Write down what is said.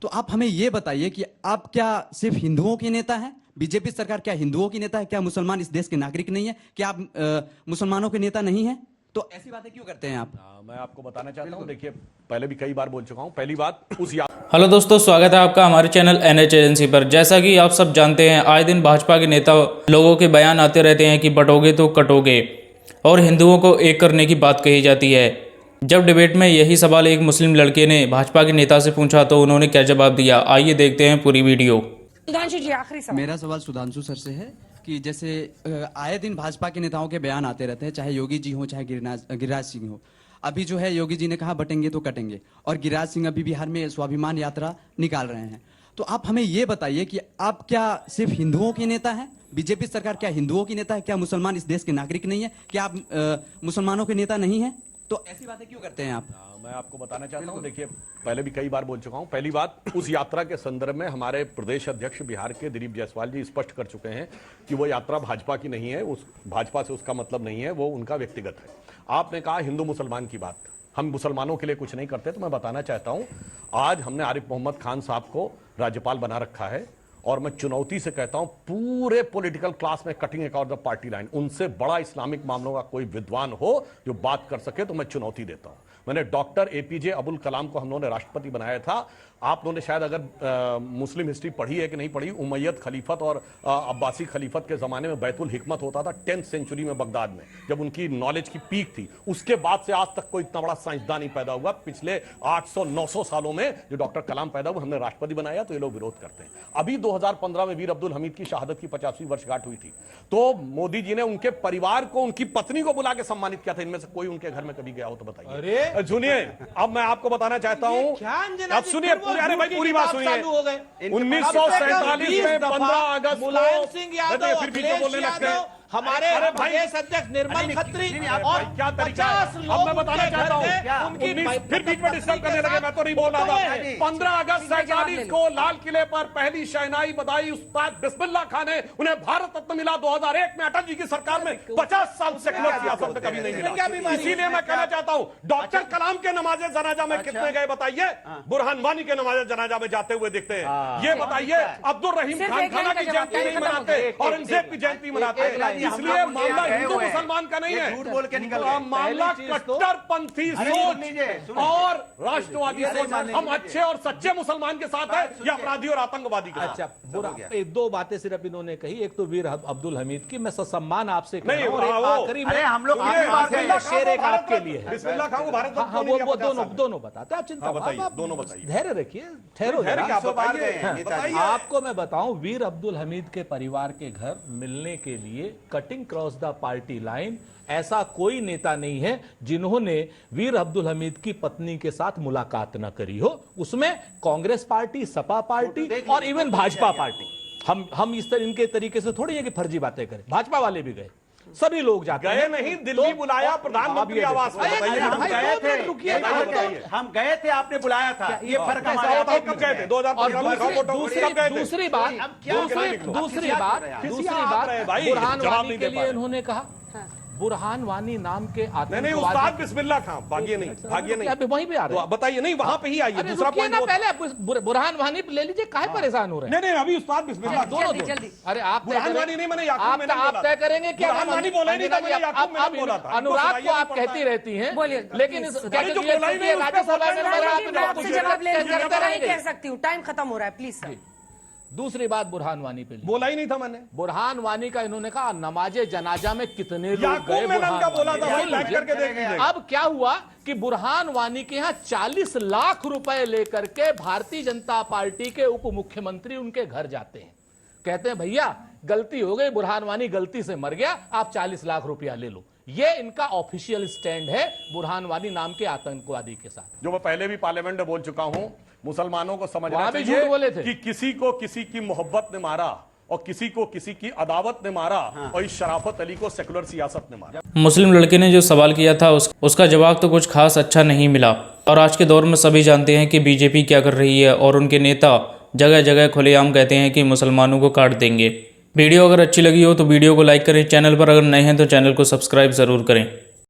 तो आप हमें ये बताइए कि आप क्या सिर्फ हिंदुओं के नेता हैं? बीजेपी सरकार क्या हिंदुओं की नेता है? क्या मुसलमान इस देश के नागरिक नहीं है? क्या आप मुसलमानों के नेता नहीं हैं? तो ऐसी बातें क्यों करते हैं आप? मैं आपको बताना चाहता हूं, देखिए पहले भी कई बार बोल चुका हूं। पहली बात हेलो दोस्तों, स्वागत है आपका हमारे चैनल एनएच एजेंसी पर। जैसा कि आप सब जानते हैं, आए दिन भाजपा के नेता लोगों के बयान आते रहते हैं कि बटोगे तो कटोगे, और हिंदुओं को एक करने की बात कही जाती है। जब डिबेट में यही सवाल एक मुस्लिम लड़के ने भाजपा के नेता से पूछा तो उन्होंने क्या जवाब दिया, आइए देखते हैं पूरी वीडियो। सुधांशु जी, आखिरी सवाल। मेरा सवाल सुधांशु सर से है कि जैसे आए दिन भाजपा के नेताओं के बयान आते रहते हैं, चाहे योगी जी हो चाहे गिरिराज सिंह हो। अभी जो है योगी जी ने कहा बटेंगे तो कटेंगे, और गिरिराज सिंह अभी बिहार में स्वाभिमान यात्रा निकाल रहे हैं। तो आप हमें ये बताइए कि आप क्या सिर्फ हिंदुओं के नेता हैं? बीजेपी सरकार क्या हिंदुओं की नेता है? क्या मुसलमान इस देश के नागरिक नहीं है? क्या आप मुसलमानों के नेता नहीं है? तो ऐसी बातें क्यों करते हैं आप? मैं आपको बताना चाहता हूं, देखिए पहले भी कई बार बोल चुका हूं। पहली बात, उस यात्रा के संदर्भ में हमारे प्रदेश अध्यक्ष बिहार के दिलीप जायसवाल जी स्पष्ट कर चुके हैं कि वो यात्रा भाजपा की नहीं है, उस भाजपा से उसका मतलब नहीं है, वो उनका व्यक्तिगत है। आपने कहा हिंदू मुसलमान की बात, हम मुसलमानों के लिए कुछ नहीं करते। तो मैं बताना चाहता हूं, आज हमने आरिफ मोहम्मद खान साहब को राज्यपाल बना रखा है, और मैं चुनौती से कहता हूं पूरे पॉलिटिकल क्लास में cutting accord the party line, उनसे बड़ा इस्लामिक मामलों का कोई विद्वान हो जो बात कर सके तो मैं चुनौती देता हूं। मैंने डॉक्टर एपीजे अब्दुल कलाम को हम लोगों ने राष्ट्रपति बनाया था। आप लोगों ने शायद अगर मुस्लिम हिस्ट्री पढ़ी है कि नहीं पढ़ी, उमैयद खलीफत और अब्बासी खलीफत के जमाने में बैतुल हिकमत होता था 10th सेंचुरी में बगदाद में, जब उनकी नॉलेज की पीक थी। उसके बाद से आज तक कोई इतना बड़ा साइंसदान नहीं पैदा हुआ। पिछले 800-900 सालों में जो डॉक्टर कलाम पैदा हुए, हमने राष्ट्रपति बनाया, तो ये लोग विरोध करते हैं। अभी 2015 में वीर अब्दुल हमीद की शहादत की 50वीं वर्षगांठ हुई थी, तो मोदी जी ने उनके परिवार को, उनकी पत्नी को बुला के सम्मानित किया था। इनमें से कोई उनके घर में कभी गया हो तो बताइए। सुनिए, अब मैं आपको बताना चाहता हूं, अब सुनिए, अरे भाई पूरी बात सुनिए। 1947 में 15 अगस्त मुलायम सिंह यादव, फिर बीच बोलने लगते हैं हमारे प्रदेश अध्यक्ष निर्मल खत्री और क्या तरीका है? 50 अब लोग मैं बताना चाहता हूं, फिर बीच में डिस्टर्ब करने लगे, मैं तो नहीं बोल रहा था। 15 अगस्त 47 को लाल किले पर पहली शहनाई बधाई उस्ताद बिस्मिल्लाह खान ने, उन्हें भारत रत्न मिला। 2001 में अटल जी की सरकार में 50 साल सेकुलर सियासत में कभी नहीं मिला। इसीलिए मैं कहना चाहता हूं, डॉक्टर कलाम के नमाजे जनाजा में कितने गए बताइए? बुरहान वानी के नमाजे जनाजा में जाते हुए दिखते हैं। ये बताइए, अब्दुल रहीम खान खाना की जयंती नहीं मनाते, औरंगजेब की जयंती मनाते। इसलिए मामला हिंदू मुसलमान का नहीं है, झूठ बोल के निकल मामला कट्टरपंथी सोच और राष्ट्रवादी सोच। हम अच्छे और सच्चे मुसलमान के साथ है या अपराधी और आतंकवादी के साथ? अच्छा, बुरा दो बातें सिर्फ इन्होंने कही। एक तो वीर अब्दुल हमीद की मैं सम्मान आपसे नहीं, आखिरी में हम लोग शेर एक आपके लिए है। बिस्मिल्लाह खान को भारत वो दोनों बताते हैं। आप चिंता बताइए, दोनों बताइए, धैर्य रखिए, ठहरो। आपको मैं बताऊं, वीर अब्दुल हमीद के परिवार के घर मिलने के लिए cutting cross the party line ऐसा कोई नेता नहीं है जिन्होंने वीर अब्दुल हमीद की पत्नी के साथ मुलाकात न करी हो। उसमें कांग्रेस पार्टी, सपा पार्टी और इवन भाजपा पार्टी। हम इस तरह इनके तरीके से थोड़ी है कि फर्जी बातें करें। भाजपा वाले भी गए, सभी लोग जाते गए नहीं, दिल्ली बुलाया प्रधानमंत्री आवास में। हम गए थे, आपने बुलाया था, ये फर्क कब गए थे? 2015 दूसरी बात बुरहान वानी के लिए उन्होंने कहा, बुरहान वानी नाम के नहीं, उस्ताद बिस्मिल्लाह खान, भागिए नहीं वहीं पे आ रहे हैं। बताइए, नहीं वहां पे ही आइए। दूसरा पॉइंट पहले बुरहान वानी ले लीजिए, काहे परेशान हो रहे हैं? नहीं, अभी उस्ताद बिस्मिल्लाह जल्दी। अरे आप बुरहान वानी नहीं, मैंने आप तय करेंगे कि बुरहान वानी बोला ही नहीं था, मैंने याकूब मैंने बोला था। अनुराग को आप कहती रहती हैं, लेकिन राज्यसभा नहीं कह सकती हूँ, टाइम खत्म हो रहा है, प्लीज सर। दूसरी बात बुरहान वानी पे बोला ही नहीं था मैंने। बुरहान वानी का इन्होंने कहा नमाजे जनाजा में कितने लोग गए, अब क्या हुआ कि बुरहान वानी के यहाँ 40 लाख रुपए लेकर के भारतीय जनता पार्टी के उप मुख्यमंत्री उनके घर जाते हैं, कहते हैं भैया गलती हो गई, बुरहान वानी गलती से मर गया, आप 40 लाख रुपया ले लो। ये इनका ऑफिशियल स्टैंड है बुरहान वानी नाम के आतंकवादी के साथ, जो मैं पहले भी पार्लियामेंट में बोल चुका हूं। मुसलमानों को समझना चाहिए कि किसी को किसी की मोहब्बत ने मारा और किसी को किसी की अदावत ने मारा, और इस शराफत अली को सेकुलर सियासत ने मारा। मुस्लिम लड़के ने जो सवाल किया था उसका जवाब तो कुछ खास अच्छा नहीं मिला। और आज के दौर में सभी जानते हैं कि बीजेपी क्या कर रही है, और उनके नेता जगह जगह खुलेआम कहते हैं कि मुसलमानों को काट देंगे। वीडियो अगर अच्छी लगी हो तो वीडियो को लाइक करें, चैनल पर अगर नए हैं तो चैनल को सब्सक्राइब ज़रूर करें।